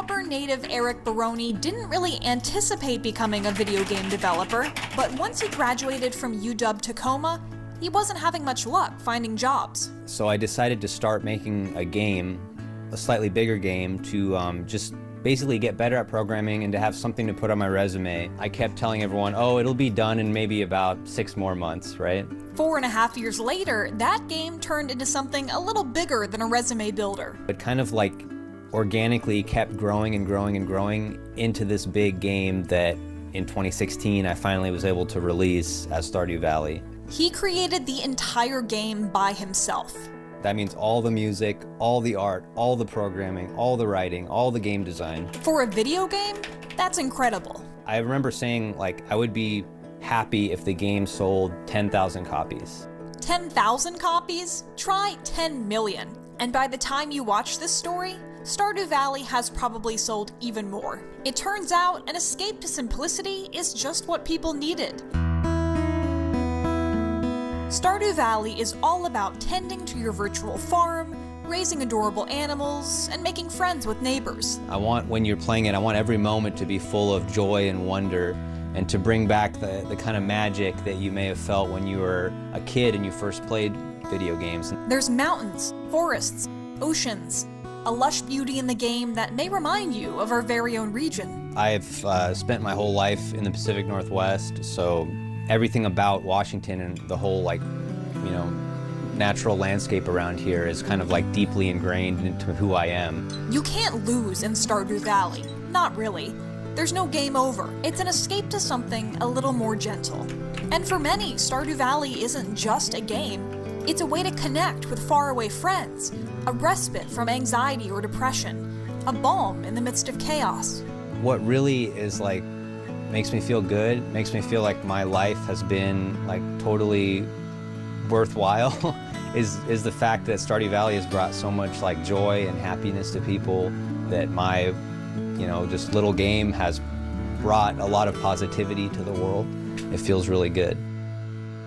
Auburn native Eric Baroni didn't really anticipate becoming a video game developer, but once he graduated from UW-Tacoma, he wasn't having much luck finding jobs. So I decided to start making a game, a slightly bigger game, to just basically get better at programming and to have something to put on my resume. I kept telling everyone, oh, it'll be done in maybe about 6 more months, right? 4.5 years later, that game turned into something a little bigger than a resume builder. It kind of like organically kept growing and growing and growing into this big game that in 2016 I finally was able to release as Stardew Valley. He created the entire game by himself. That means all the music, all the art, all the programming, all the writing, all the game design. For a video game, that's incredible. I remember saying, like, I would be happy if the game sold 10,000 copies. 10,000 copies? Try 10 million. And by the time you watch this story, Stardew Valley has probably sold even more. It turns out an escape to simplicity is just what people needed. Stardew Valley is all about tending to your virtual farm, raising adorable animals, and making friends with neighbors. When you're playing it, I want every moment to be full of joy and wonder, and to bring back the kind of magic that you may have felt when you were a kid and you first played video games. There's mountains, forests, oceans, a lush beauty in the game that may remind you of our very own region. I've spent my whole life in the Pacific Northwest, so everything about Washington and the whole, like, you know, natural landscape around here is kind of like deeply ingrained into who I am. You can't lose in Stardew Valley. Not really. There's no game over. It's an escape to something a little more gentle. And for many, Stardew Valley isn't just a game. It's a way to connect with faraway friends, a respite from anxiety or depression, a balm in the midst of chaos. What really is like makes me feel good, makes me feel like my life has been like totally worthwhile is the fact that Stardew Valley has brought so much like joy and happiness to people, that my, you know, just little game has brought a lot of positivity to the world. It feels really good.